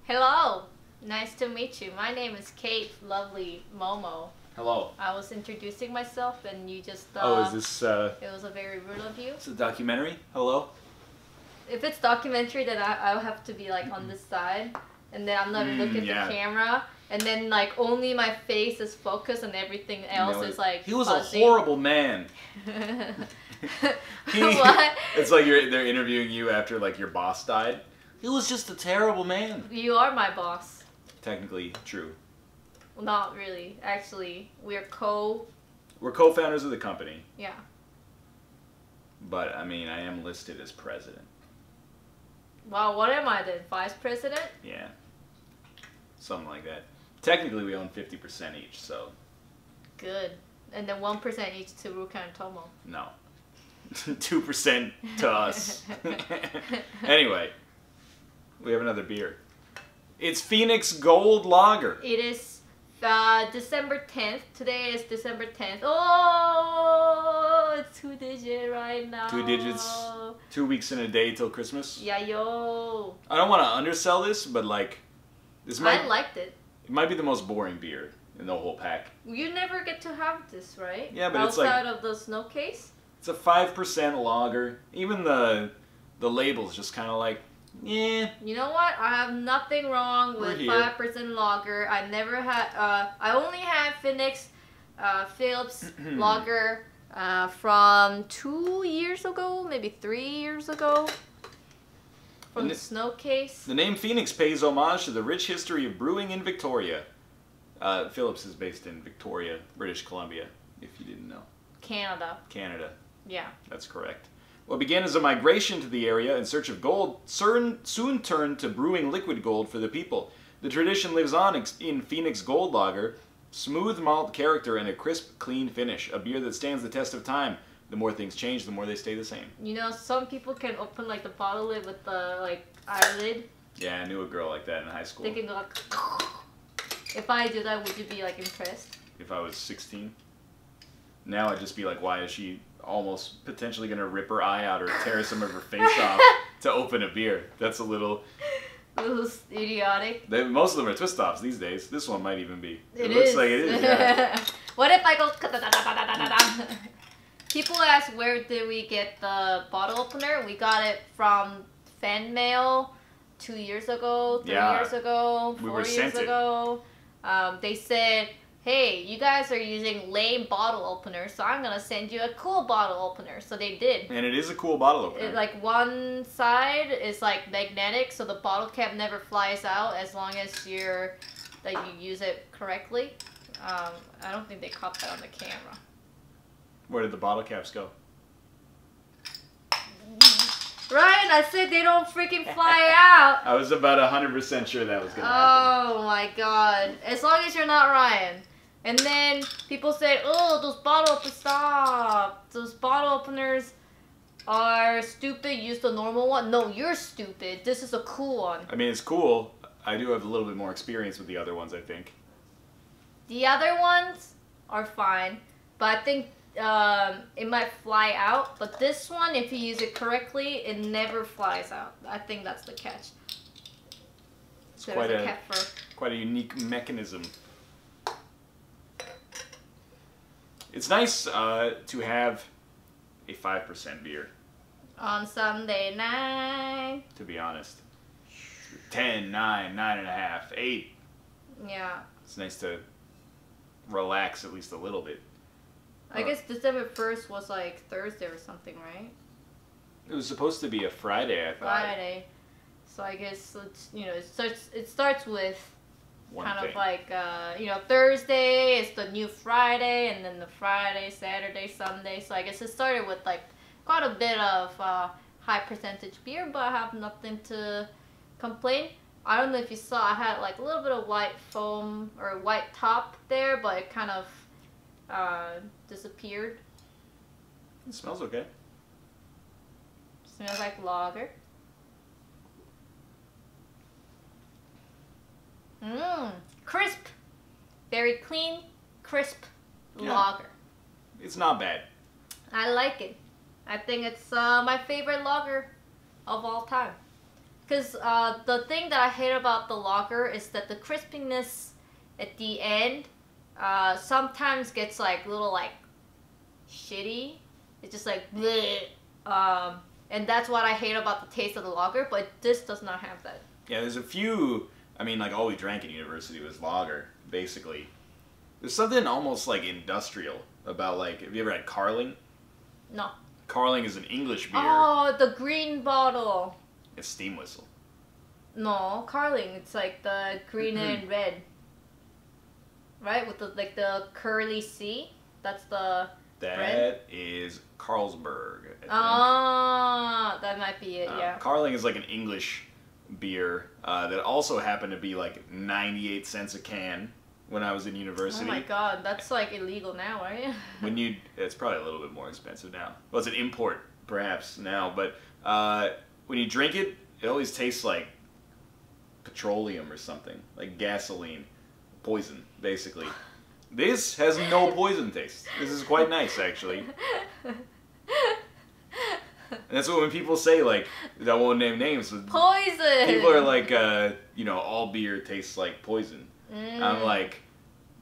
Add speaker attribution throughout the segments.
Speaker 1: Hello, nice to meet you. My name is Kate, lovely Momo.
Speaker 2: Hello.
Speaker 1: I was introducing myself and you just,
Speaker 2: is this,
Speaker 1: it was a very rude of you.
Speaker 2: It's a documentary? Hello?
Speaker 1: If it's documentary, then I'll have to be like on this side. And then I'm not looking at the camera. And then like only my face is focused and everything else is like
Speaker 2: He was
Speaker 1: fuzzy.
Speaker 2: a horrible man.
Speaker 1: What?
Speaker 2: It's like they're interviewing you after like your boss died. He was just a terrible man.
Speaker 1: You are my boss.
Speaker 2: Technically true.
Speaker 1: Well, not really. Actually, we're
Speaker 2: co-founders of the company.
Speaker 1: Yeah.
Speaker 2: But I mean, I am listed as president.
Speaker 1: Wow, what am I then? Vice president?
Speaker 2: Yeah. Something like that. Technically, we own 50% each, so.
Speaker 1: Good. And then 1% each to Ruka and Tomo.
Speaker 2: No. 2% to us. Anyway, we have another beer. It's Phoenix Gold Lager.
Speaker 1: It is December 10th. Today is December 10th. Oh, it's 2-digit right now.
Speaker 2: 2 digits. 2 weeks in a day till Christmas.
Speaker 1: Yeah, yo.
Speaker 2: I don't want to undersell this, but like,
Speaker 1: I liked it.
Speaker 2: It might be the most boring beer in the whole pack.
Speaker 1: You never get to have this, right?
Speaker 2: Yeah, but it's like
Speaker 1: outside of the Snowcase.
Speaker 2: It's a 5% lager. Even the label's just kind of like, yeah.
Speaker 1: You know what? I have nothing wrong with 5% lager. I never had. I only had Phoenix Phillips lager from 2 years ago, maybe 3 years ago. From the Snowcase.
Speaker 2: The name Phoenix pays homage to the rich history of brewing in Victoria. Phillips is based in Victoria, British Columbia, if you didn't know.
Speaker 1: Canada.
Speaker 2: Canada.
Speaker 1: Yeah.
Speaker 2: That's correct. What began as a migration to the area in search of gold soon turned to brewing liquid gold for the people. The tradition lives on in Phoenix Gold Lager, smooth malt character and a crisp, clean finish. A beer that stands the test of time. The more things change, the more they stay the same.
Speaker 1: You know, some people can open like the bottle lid with the like eyelid.
Speaker 2: Yeah, I knew a girl like that in high school.
Speaker 1: They can go like. If I do that, would you be like impressed?
Speaker 2: If I was 16. Now I'd just be like, why is she almost potentially gonna rip her eye out or tear some of her face off to open a beer? That's a little
Speaker 1: idiotic.
Speaker 2: Most of them are twist offs these days. This one might even be.
Speaker 1: It
Speaker 2: looks
Speaker 1: is.
Speaker 2: like it is. Yeah.
Speaker 1: What if I go? People ask where did we get the bottle opener? We got it from fan mail 2 years ago, 3 years ago, 4 years ago. They said, hey, you guys are using lame bottle openers, so I'm gonna send you a cool bottle opener. So they did.
Speaker 2: And it is a cool bottle opener.
Speaker 1: Like one side is like magnetic, so the bottle cap never flies out as long as you use it correctly. I don't think they caught that on the camera.
Speaker 2: Where did the bottle caps go?
Speaker 1: Ryan, I said they don't freaking fly out.
Speaker 2: I was about 100% sure that was gonna happen.
Speaker 1: Oh my god. As long as you're not Ryan. And then people say, oh, those bottle openers, stop. Those bottle openers are stupid. Use the normal one. No, you're stupid. This is a cool one.
Speaker 2: I mean, it's cool. I do have a little bit more experience with the other ones, I think.
Speaker 1: The other ones are fine. But I think it might fly out, but this one, if you use it correctly, it never flies out. I think that's the catch.
Speaker 2: It's quite a unique mechanism. It's nice to have a 5% beer.
Speaker 1: On Sunday night.
Speaker 2: To be honest. 10, 9, 9.5, 8.
Speaker 1: Yeah.
Speaker 2: It's nice to relax at least a little bit.
Speaker 1: I guess December 1st was like Thursday or something, right?
Speaker 2: It was supposed to be a Friday, I thought.
Speaker 1: Friday. So I guess it's, it starts with kind of like Thursday is the new Friday, and then the Friday, Saturday, Sunday. So I guess it started with like quite a bit of high percentage beer, but I have nothing to complain. I don't know if you saw, I had like a little bit of white foam or white top there, but it kind of disappeared.
Speaker 2: It smells okay.
Speaker 1: Smells like lager. Crisp. Very clean, crisp lager.
Speaker 2: It's not bad.
Speaker 1: I like it. I think it's my favorite lager of all time. Because the thing that I hate about the lager is that the crispiness at the end sometimes gets like little like shitty. It's just like bleh. And that's what I hate about the taste of the lager, but this does not have that.
Speaker 2: Yeah, there's a few. I mean, like all we drank in university was lager, basically. There's something almost like industrial about like. Have you ever had Carling?
Speaker 1: No.
Speaker 2: Carling is an English beer.
Speaker 1: Oh, the green bottle.
Speaker 2: It's steam whistle.
Speaker 1: No, Carling. It's like the green and red. Right, with the like the curly C. That's the.
Speaker 2: That is Carlsberg, I think.
Speaker 1: Ah, that might be it, yeah.
Speaker 2: Carling is like an English beer that also happened to be like 98 cents a can when I was in university.
Speaker 1: Oh my god, that's like illegal now, right?
Speaker 2: It's probably a little bit more expensive now. Well, it's an import, perhaps, now, but when you drink it, it always tastes like petroleum or something, like gasoline. Poison, basically. This has no poison taste. This is quite nice, actually. And that's what when people say, like, I won't name names.
Speaker 1: Poison!
Speaker 2: People are like, all beer tastes like poison. I'm like,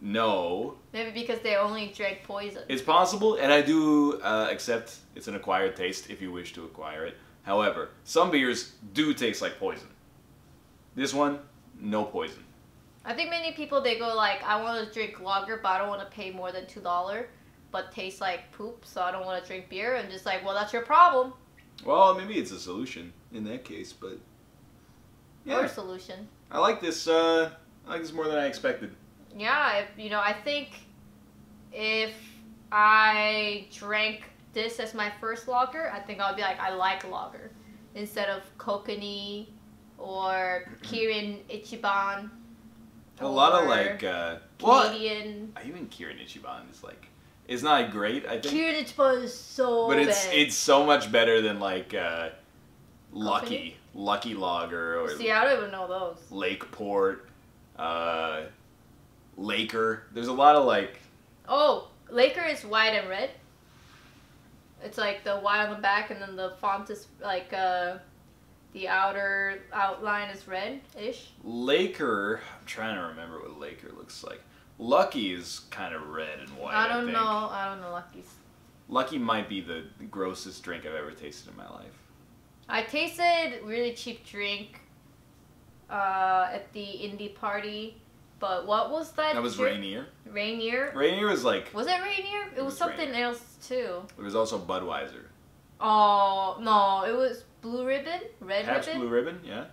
Speaker 2: no.
Speaker 1: Maybe because they only drank poison.
Speaker 2: It's possible, and I do accept it's an acquired taste if you wish to acquire it. However, some beers do taste like poison. This one, no poison.
Speaker 1: I think many people, they go like, I want to drink lager, but I don't want to pay more than $2, but tastes like poop, so I don't want to drink beer. And just like, well, that's your problem.
Speaker 2: Well, maybe it's a solution in that case, but yeah.
Speaker 1: Or a solution.
Speaker 2: I like this. I like this more than I expected.
Speaker 1: Yeah, I think if I drank this as my first lager, I think I'll be like, I like lager instead of Kokanee or Kirin Ichiban.
Speaker 2: A lot of like
Speaker 1: Canadian.
Speaker 2: Even Kirin Ichiban is like, it's not great. I think
Speaker 1: Kirin Ichiban is so
Speaker 2: but
Speaker 1: bad.
Speaker 2: it's so much better than like Lucky Lager or
Speaker 1: see, I don't even know those.
Speaker 2: Lakeport, Laker. There's a lot of like.
Speaker 1: Oh, Laker is white and red. It's like the white on the back, and then the font is like the outer outline is red-ish.
Speaker 2: Laker, I'm trying to remember what Laker looks like. Lucky is kind of red and white.
Speaker 1: I don't know Lucky's.
Speaker 2: Lucky might be the grossest drink I've ever tasted in my life.
Speaker 1: I tasted really cheap drink at the indie party, but what was that?
Speaker 2: That was Rainier.
Speaker 1: Rainier?
Speaker 2: Rainier was like.
Speaker 1: Was it Rainier? It was something
Speaker 2: Rainier.
Speaker 1: else too.
Speaker 2: It was also Budweiser.
Speaker 1: Oh no! It was Blue Ribbon, Red
Speaker 2: Pabst
Speaker 1: Ribbon.
Speaker 2: Blue Ribbon, yeah.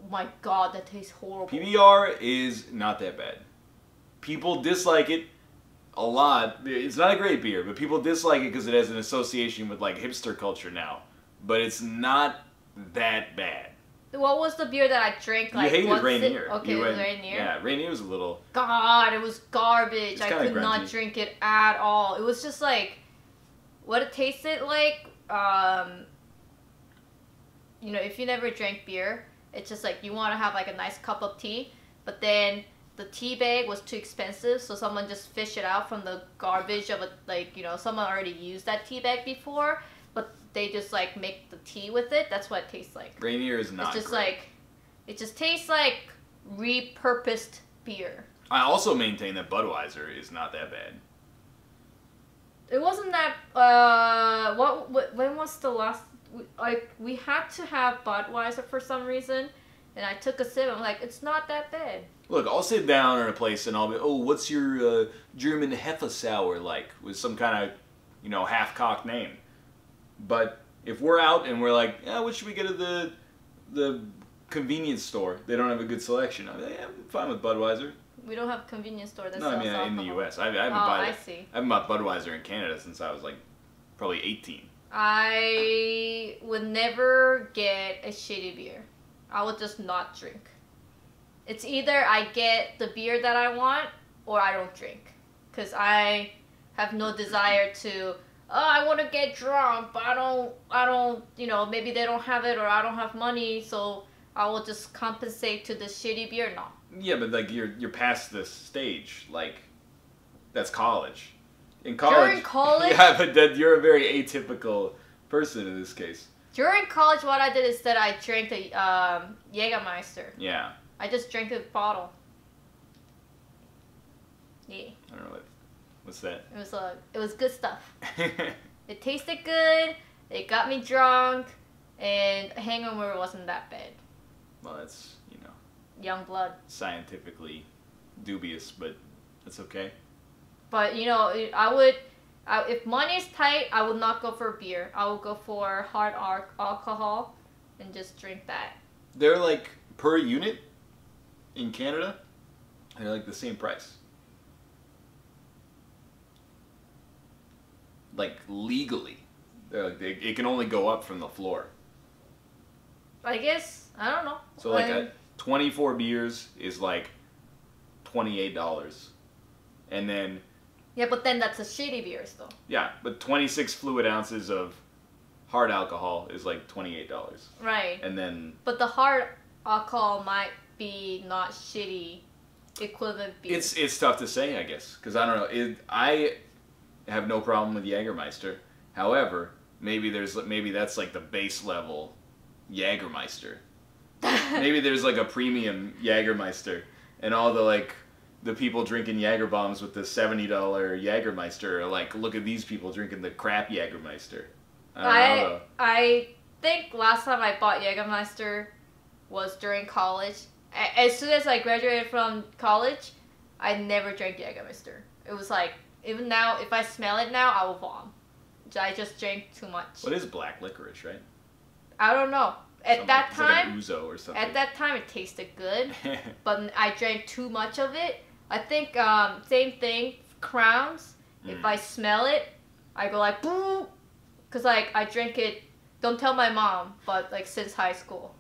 Speaker 1: Oh my god, that tastes horrible.
Speaker 2: PBR is not that bad. People dislike it a lot. It's not a great beer, but people dislike it because it has an association with like hipster culture now. But it's not that bad.
Speaker 1: What was the beer that I drank? Like,
Speaker 2: you hated Rainier.
Speaker 1: Okay, it was Rainier.
Speaker 2: Yeah, Rainier was a little.
Speaker 1: God, it was garbage. I could
Speaker 2: grungy.
Speaker 1: not drink it at all. It was just like what it tasted like. If you never drank beer, it's just like you want to have like a nice cup of tea, but then the tea bag was too expensive, so someone just fished it out from the garbage of someone already used that tea bag before, but they just like make the tea with it. That's what it tastes like.
Speaker 2: Rainier is not.
Speaker 1: It's just
Speaker 2: great.
Speaker 1: like, it just tastes like repurposed beer.
Speaker 2: I also maintain that Budweiser is not that bad.
Speaker 1: It wasn't that. When was the last? We had to have Budweiser for some reason, and I took a sip. I'm like, it's not that bad.
Speaker 2: Look, I'll sit down in a place and I'll be, oh, what's your German Hefeweizen like? With some kind of, half-cocked name. But if we're out and we're like, yeah, what should we get at the convenience store? They don't have a good selection. I'm like, yeah, I'm fine with Budweiser.
Speaker 1: We don't have a convenience store that
Speaker 2: No,
Speaker 1: sells
Speaker 2: I mean
Speaker 1: alcohol.
Speaker 2: in the U.S. I haven't bought Budweiser in Canada since I was like probably 18.
Speaker 1: I would never get a shitty beer. I would just not drink. It's either I get the beer that I want or I don't drink. Because I have no desire to, I want to get drunk, but I don't, maybe they don't have it or I don't have money, so I will just compensate to the shitty beer. No.
Speaker 2: Yeah, but like you're past this stage. Like, that's college. In college.
Speaker 1: You're in college?
Speaker 2: Yeah, but you're a very atypical person in this case.
Speaker 1: During college, what I did is that I drank the Jägermeister.
Speaker 2: Yeah.
Speaker 1: I just drank the bottle. Yeah.
Speaker 2: I don't know what's that.
Speaker 1: It was good stuff. It tasted good. It got me drunk, and hangover wasn't that bad.
Speaker 2: Well, that's
Speaker 1: young blood.
Speaker 2: Scientifically dubious, but that's okay.
Speaker 1: But if money's tight, I would not go for beer. I would go for hard alcohol, and just drink that.
Speaker 2: They're like per unit in Canada. They're like the same price. Like legally, they're like it can only go up from the floor.
Speaker 1: I guess I don't know.
Speaker 2: So like 24 beers is like $28, and then.
Speaker 1: Yeah, but then that's a shitty beer still.
Speaker 2: Yeah, but 26 fluid ounces of hard alcohol is like $28.
Speaker 1: Right.
Speaker 2: And then.
Speaker 1: But the hard alcohol might be not shitty equivalent beer.
Speaker 2: It's tough to say, I guess, because I don't know. I have no problem with Jägermeister. However, maybe that's like the base level Jägermeister. Maybe there's like a premium Jägermeister, and all the people drinking Jäger bombs with the $70 Jägermeister are like, look at these people drinking the crap Jägermeister. I don't know though.
Speaker 1: I think last time I bought Jägermeister was during college. As soon as I graduated from college, I never drank Jägermeister. It was like, even now, if I smell it now, I will vom. I just drank too much.
Speaker 2: What is black licorice, right?
Speaker 1: I don't know. At that time,
Speaker 2: it's like an ouzo or something.
Speaker 1: At that time, it tasted good, but I drank too much of it. I think same thing. Crowns. If I smell it, I go like boo, cause like I drink it. Don't tell my mom, but like since high school.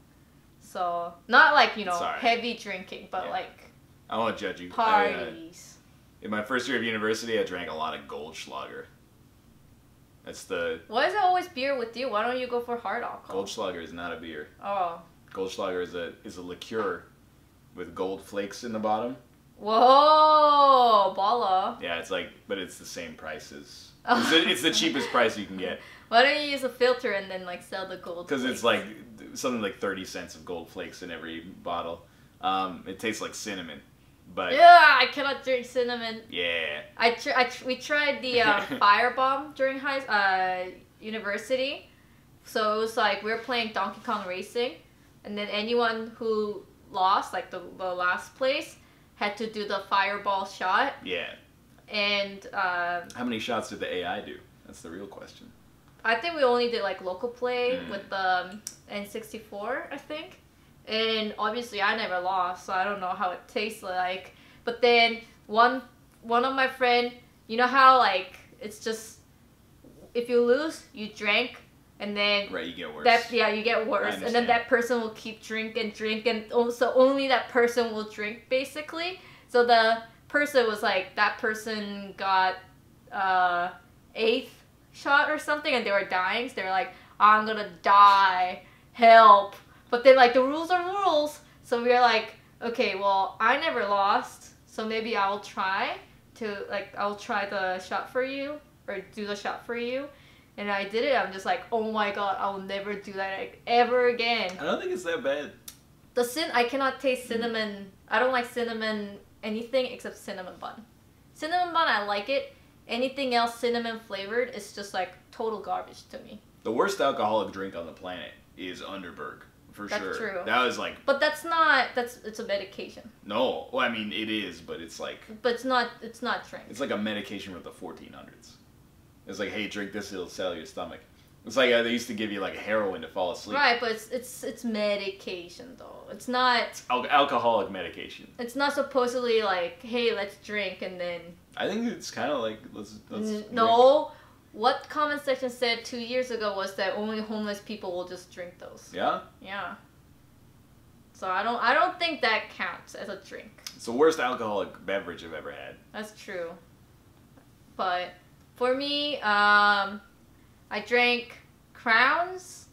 Speaker 1: So not like heavy drinking, but like.
Speaker 2: I won't judge you.
Speaker 1: Parties.
Speaker 2: In my first year of university, I drank a lot of Goldschlager. That's the...
Speaker 1: Why is it always beer with you? Why don't you go for hard alcohol?
Speaker 2: Goldschlager is not a beer.
Speaker 1: Oh.
Speaker 2: Goldschlager is a liqueur with gold flakes in the bottom.
Speaker 1: Whoa, balla.
Speaker 2: Yeah, but it's the same price as... It's the cheapest price you can get.
Speaker 1: Why don't you use a filter and then like sell the gold flakes?
Speaker 2: Because it's like something like 30 cents of gold flakes in every bottle. It tastes like cinnamon. But
Speaker 1: yeah, I cannot drink cinnamon.
Speaker 2: Yeah.
Speaker 1: We tried the firebomb during university. So it was like we were playing Donkey Kong Racing, and then anyone who lost, like the last place, had to do the fireball shot.
Speaker 2: Yeah.
Speaker 1: And
Speaker 2: how many shots did the AI do? That's the real question.
Speaker 1: I think we only did like local play with the N64, I think. And obviously I never lost, so I don't know how it tastes like. But then one of my friend, you know how like it's just if you lose, you drink, and then
Speaker 2: right, you get worse.
Speaker 1: You get worse, and then that person will keep drink, and also only that person will drink basically. So the person was like, that person got 8th shot or something, and they were dying. So they were like, I'm gonna die, help. But then, like, the rules are rules. So we were like, okay, well, I never lost. So maybe I'll try the shot for you. Or do the shot for you. And I did it. I'm just like, oh my god, I will never do that ever again.
Speaker 2: I don't think it's that bad.
Speaker 1: I cannot taste cinnamon. I don't like cinnamon anything except cinnamon bun. Cinnamon bun, I like it. Anything else cinnamon flavored is just, like, total garbage to me.
Speaker 2: The worst alcoholic drink on the planet is Underberg. For sure.
Speaker 1: That's true.
Speaker 2: That was like...
Speaker 1: But it's a medication.
Speaker 2: No. Well, I mean, it is, but it's like...
Speaker 1: But it's not drink.
Speaker 2: It's like a medication from the 1400s. It's like, hey, drink this, it'll settle your stomach. It's like they used to give you like heroin to fall asleep.
Speaker 1: Right, but it's medication though. It's not... It's
Speaker 2: alcoholic medication.
Speaker 1: It's not supposedly like, hey, let's drink and then...
Speaker 2: I think it's kind of like, let's
Speaker 1: No. Drink. What comment section said 2 years ago was that only homeless people will just drink those.
Speaker 2: Yeah?
Speaker 1: Yeah. So I don't think that counts as a drink.
Speaker 2: It's the worst alcoholic beverage I've ever had.
Speaker 1: That's true. But for me, I drank Crowns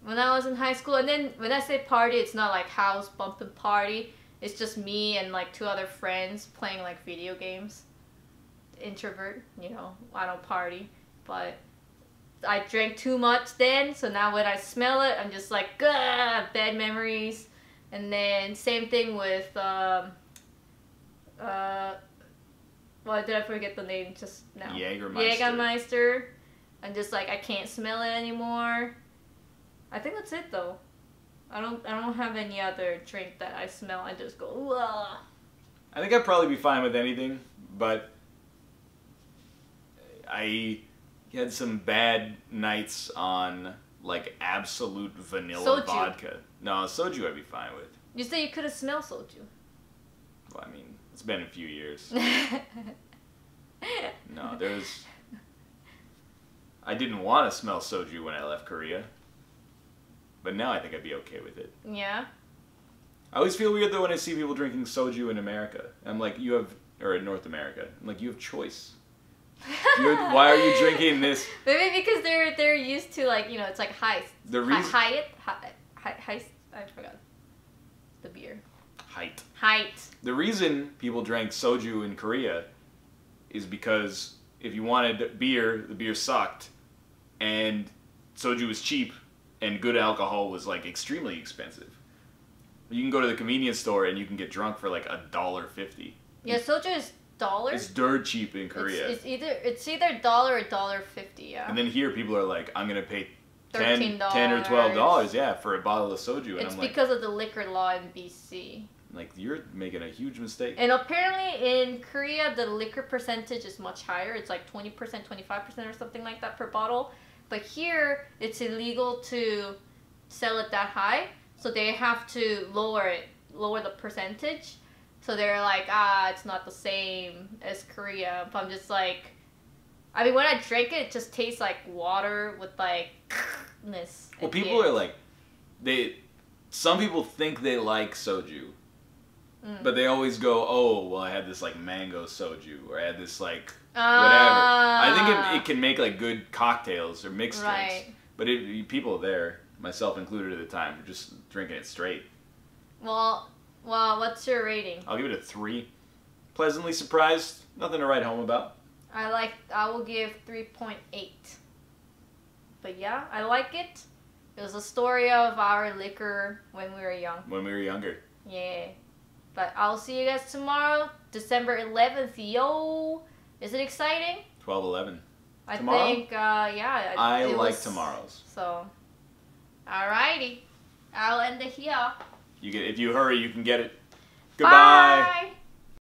Speaker 1: when I was in high school. And then when I say party, it's not like house bumping party. It's just me and like 2 other friends playing like video games. Introvert, I don't party. But I drank too much then, so now when I smell it, I'm just like, ugh, bad memories. And then same thing with why did I forget the name just now? Jägermeister. I'm just like, I can't smell it anymore. I think that's it though. I don't have any other drink that I smell. I just go, ugh.
Speaker 2: I think I'd probably be fine with anything, but I had some bad nights on like absolute vanilla vodka. No, soju I'd be fine with.
Speaker 1: You said you couldn't smell soju.
Speaker 2: Well, I mean, it's been a few years. No, I didn't want to smell soju when I left Korea. But now I think I'd be okay with it.
Speaker 1: Yeah?
Speaker 2: I always feel weird though when I see people drinking soju in America. I'm like, or in North America. I'm like, you have choice. Why are you drinking this?
Speaker 1: Maybe because they're used to like, it's like Heist. Hyatt? Heist? I forgot. The beer. Height.
Speaker 2: The reason people drank soju in Korea is because if you wanted beer, the beer sucked, and soju was cheap, and good alcohol was like extremely expensive. You can go to the convenience store and you can get drunk for like $1.50.
Speaker 1: Yeah, soju is $1.
Speaker 2: It's dirt cheap in Korea.
Speaker 1: It's either $1 or $1.50. Yeah.
Speaker 2: And then here people are like, I'm gonna pay
Speaker 1: $13
Speaker 2: or $12, yeah, for a bottle of soju. And
Speaker 1: it's because of the liquor law in BC.
Speaker 2: Like, you're making a huge mistake.
Speaker 1: And apparently in Korea, the liquor percentage is much higher. It's like 20%, 25% or something like that per bottle. But here, it's illegal to sell it that high. So they have to lower the percentage. So they're like, it's not the same as Korea. But I'm just like, I mean, when I drink it, it just tastes like water with like, ness.
Speaker 2: Well, people are like, some people think they like soju. But they always go, oh, well, I had this, like, mango soju, or I had this, like, whatever. I think it can make, like, good cocktails or mixed drinks. But people there, myself included at the time, were just drinking it straight.
Speaker 1: Well, what's your rating?
Speaker 2: I'll give it a 3. Pleasantly surprised. Nothing to write home about.
Speaker 1: I will give 3.8. But yeah, I like it. It was a story of our liquor when we were young. When we were younger. Yeah. But I'll see you guys tomorrow, December 11th. Yo! Is it exciting?
Speaker 2: 12/11.
Speaker 1: I think, yeah.
Speaker 2: I like tomorrows.
Speaker 1: So, alrighty. I'll end it here.
Speaker 2: If you hurry, you can get it. Goodbye.
Speaker 1: Bye.